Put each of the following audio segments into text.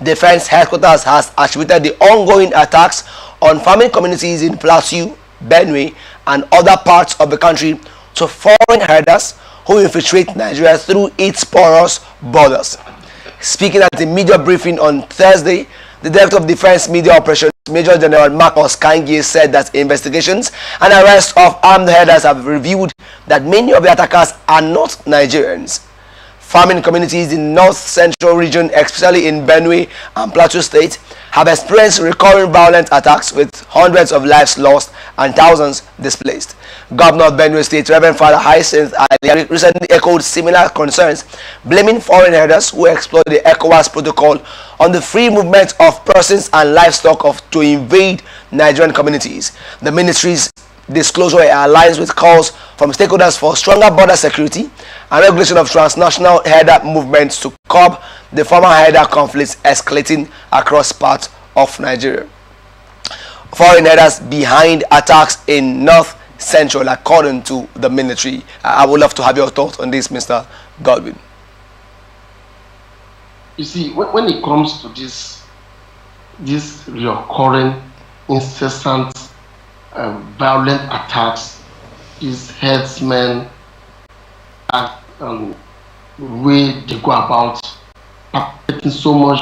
Defense headquarters has attributed the ongoing attacks on farming communities in Plateau, Benue, and other parts of the country to foreign herders who infiltrate Nigeria through its porous borders. Speaking at a media briefing on Thursday, the Director of Defense Media Operations, Major General Marcus Kangie, said that investigations and arrests of armed herders have revealed that many of the attackers are not Nigerians. Farming communities in north-central region, especially in Benue and Plateau State, have experienced recurring violent attacks with hundreds of lives lost and thousands displaced. Governor of Benue State, Reverend Father Hyacinth Ali, recently echoed similar concerns, blaming foreign herders who exploit the ECOWAS protocol on the free movement of persons and livestock to invade Nigerian communities. The ministry's disclosure aligns with calls from stakeholders for stronger border security and regulation of transnational herder movements to curb the farmer-herder conflicts escalating across parts of Nigeria. Foreign herders behind attacks in North Central, according to the military. I would love to have your thoughts on this, Mr. Godwin. You see, when it comes to this recurring, incessant, violent attacks, these herdsmen way they go about perpetrating so much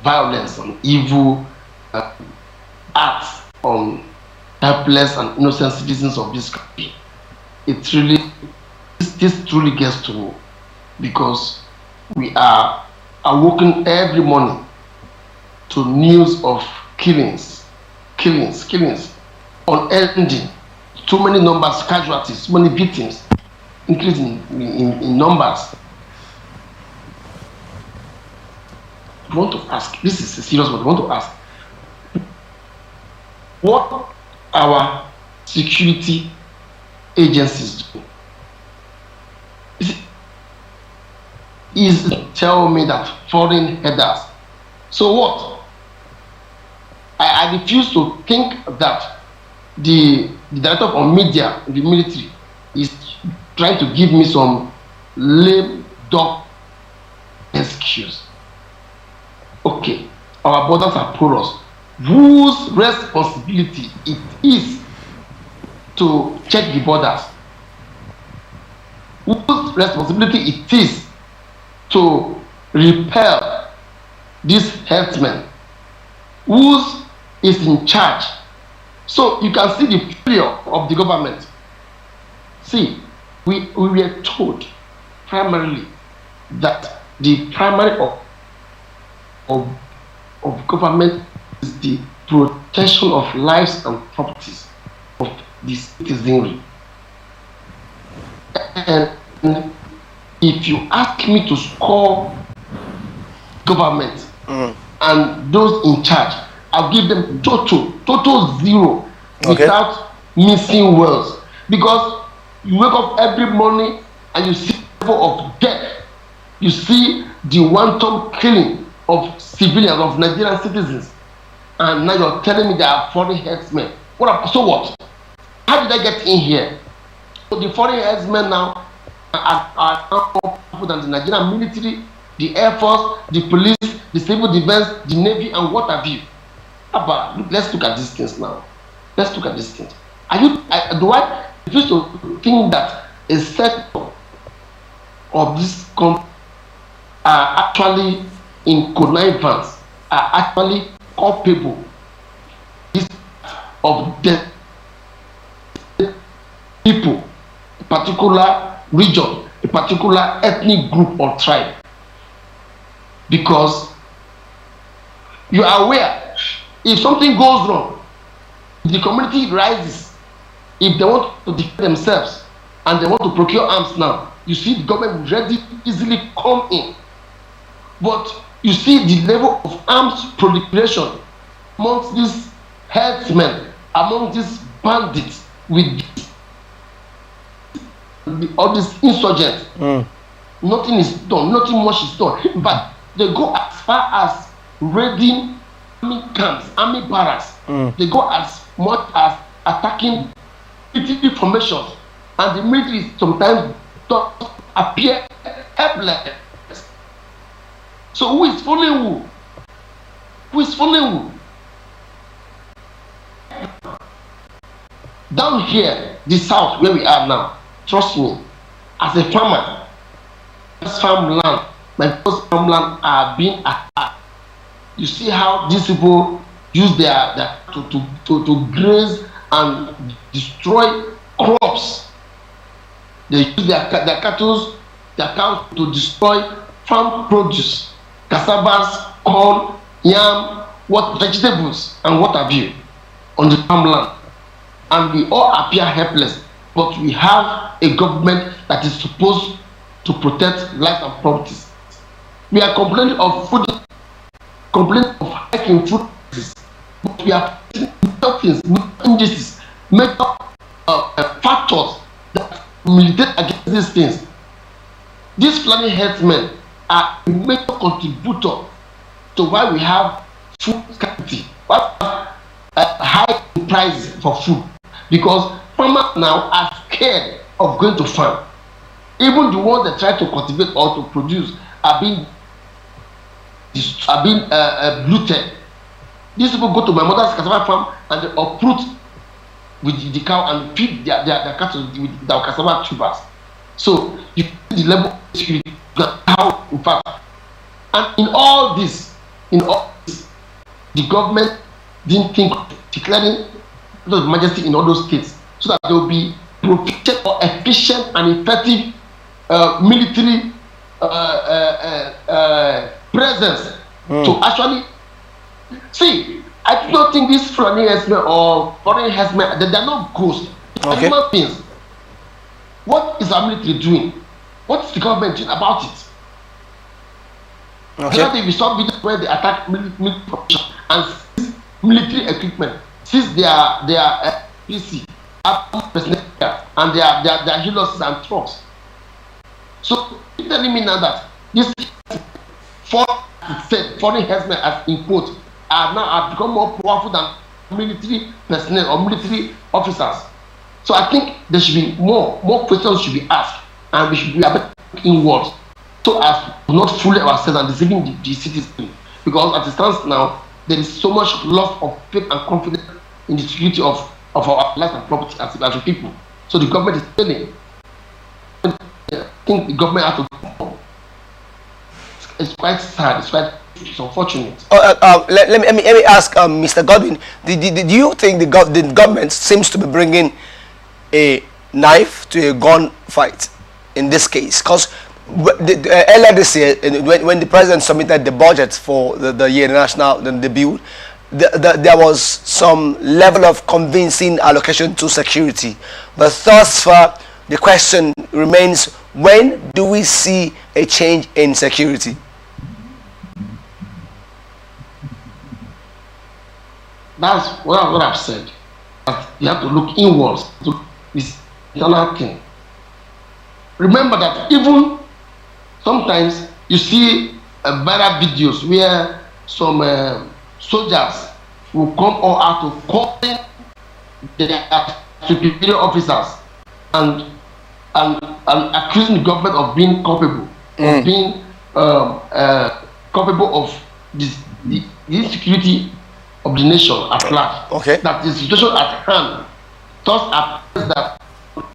violence and evil acts on helpless and innocent citizens of this country. This truly gets to me, because we are awoken every morning to news of killings, unending, too many numbers, casualties, so many victims, increasing in numbers. I want to ask, this is a serious one, I want to ask, what our security agencies do? Is tell me that foreign headers. So what? I refuse to think that the director of media in the military is trying to give me some lame duck excuse. Okay, our borders are porous. Whose responsibility it is to check the borders? Whose responsibility it is to repel these herdsmen? Whose is in charge? So you can see the failure of the government. See, we were told primarily that the primary of government is the protection of lives and properties of the citizenry. And if you ask me to score government and those in charge, I'll give them total zero, without missing words. Because you wake up every morning and you see the level of death, you see the wanton killing of civilians, of Nigerian citizens, and now you're telling me they are foreign herdsmen. So what? How did I get in here? So the foreign herdsmen now are more powerful than the Nigerian military, the Air Force, the police, the civil defense, the Navy, and what have you. But let's look at these things now. Let's look at these things. Do I refuse to think that a sector of this country are actually in connivance, are actually culpable of death people, a particular region, a particular ethnic group or tribe? Because you are aware, if something goes wrong, if the community rises, if they want to defend themselves and they want to procure arms now, you see the government ready to easily come in. But you see the level of arms proliferation amongst these herdsmen, among these bandits, with all these insurgents. Nothing is done, nothing much is done. But they go as far as raiding army camps, army barracks. They go as much as attacking military formations, and the military sometimes don't appear helpless. So who is following who? Who is following who? Down here, the south where we are now, trust me, as a farmer, this farmland, my first farmland are being attacked. You see how these people use their to graze and destroy crops. They use their cattle, their cows to destroy farm produce, cassavas, corn, yam, what vegetables, and what have you on the farmland. And we all appear helpless, but we have a government that is supposed to protect life and properties. We are complaining of food, complaining of hiking food prices, but we are major things, indices, major factors that militate against these things. These planning herdsmen are a major contributor to why we have food scarcity, why we have high prices for food, because farmers now are scared of going to farm. Even the ones that try to cultivate or to produce are being looted. These people go to my mother's cassava farm and they uproot with the cow and feed their cattle with their cassava tubers. So you see the level of insecurity, how in fact, and in all this, the government didn't think of declaring the emergency in all those states so that there will be proficient or efficient and effective military presence to actually see. I do not think these foreign herdsmen or foreign herdsmen, they are not ghosts. They are human beings. What is our military doing? What is the government doing about it? The other day we saw videos where they attack military population and seize military equipment, seize their PC, and their healers and trucks. So you're telling me now that this foreign herdsmen, as in quote, have become more powerful than military personnel or military officers. So I think there should be more questions should be asked, and we should be inwards so as not fooling ourselves and deceiving the citizens. Because as it stands now, there is so much loss of faith and confidence in the security of our lives and property as a people. So the government is failing. I think the government has to do more. It's quite sad. It's unfortunate. Let me ask Mr. Godwin. Do you think the government seems to be bringing a knife to a gun fight in this case? Because earlier this year, when the president submitted the budget for the year national, the bill, there was some level of convincing allocation to security. But thus far, the question remains: when do we see a change in security? That's what I've said. That you have to look inwards to this internal thing. Remember that even sometimes you see viral videos where some soldiers will come all out to call their superior officers and accusing the government of being culpable, of being culpable of the insecurity of the nation at large. That the situation at hand thus appears that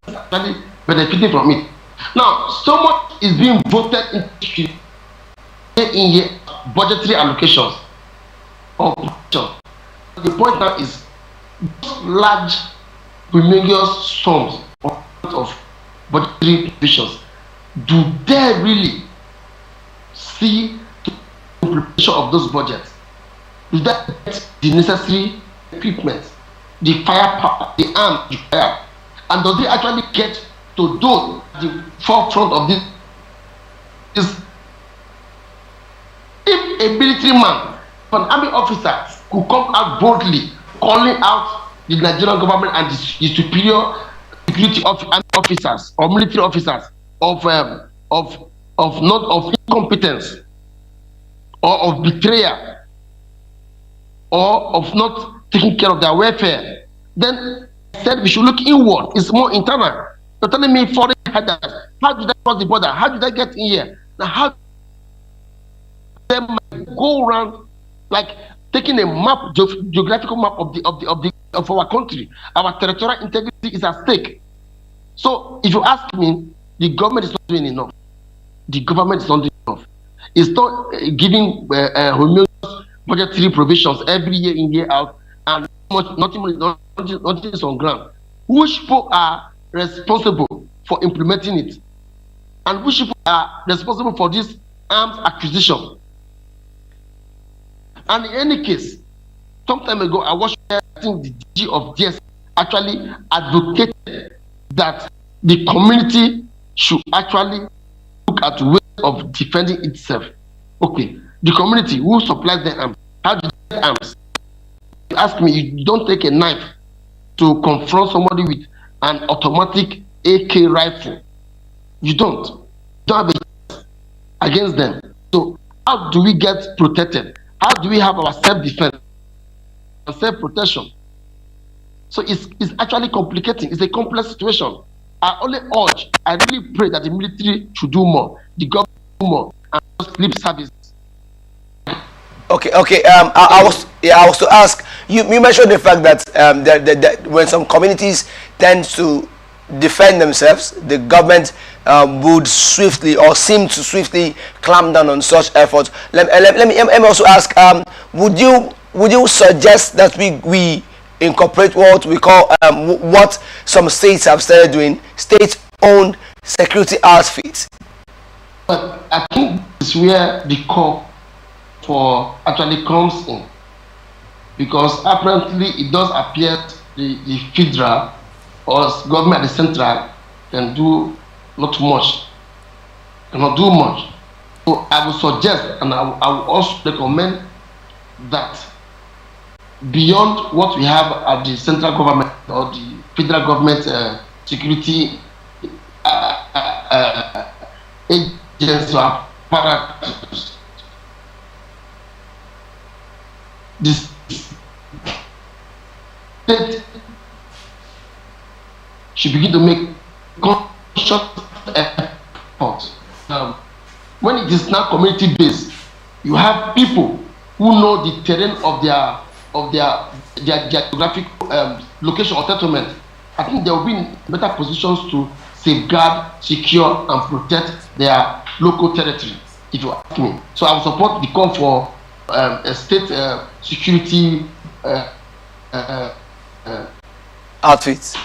actually benefiting from it. Now, so much is being voted into in budgetary allocations of production. The point now is large, humongous sums of budgetary provisions. Do they really see the implementation of those budgets? Do they get the necessary equipment, the firepower, the arms required? And does they actually get to those at the forefront of this? If a military man, an army officer, could come out boldly calling out the Nigerian government and the superior security officers or military officers of not of incompetence or of betrayal or of not taking care of their welfare, then I said we should look inward. It's more internal. You're telling me foreign headers. How did they cross the border? How did they get in here? Now how them might go around like taking a map, geographical map of our country. Our territorial integrity is at stake. So if you ask me, the government is not doing enough. The government is not doing enough. It's not giving homogeneous budgetary provisions every year in, year out, and nothing is on ground. Which people are responsible for implementing it? And which people are responsible for this arms acquisition? And in any case, some time ago, I watched, I think the DG of DS actually advocated that the community should actually look at ways of defending itself. Okay, the community who supplies the arms, how do you get arms? You ask me, you don't take a knife to confront somebody with an automatic AK rifle. You don't have a chance against them. So how do we get protected? How do we have our self-defense and self-protection? So it's actually complicating. It's a complex situation. I only urge, I really pray that the military should do more, the government do more, and just lip service. Okay. I was to ask you. You mentioned the fact that that when some communities tend to defend themselves, the government would swiftly or seem to swiftly clamp down on such efforts. Let me also ask: would you suggest that we incorporate what we call what some states have started doing, state-owned security outfits? But I think it's where the call for actually comes in, because apparently it does appear the federal or government at the central can do not much, cannot do much. So I would suggest, and I would also recommend that beyond what we have at the central government or the federal government security agency or apparatus, this state should begin to make conscious efforts. When it is now community based, you have people who know the terrain of their geographic location or settlement. I think they will be in better positions to safeguard, secure, and protect their local territory, if you ask me. So I will support the call for a state security Outfits.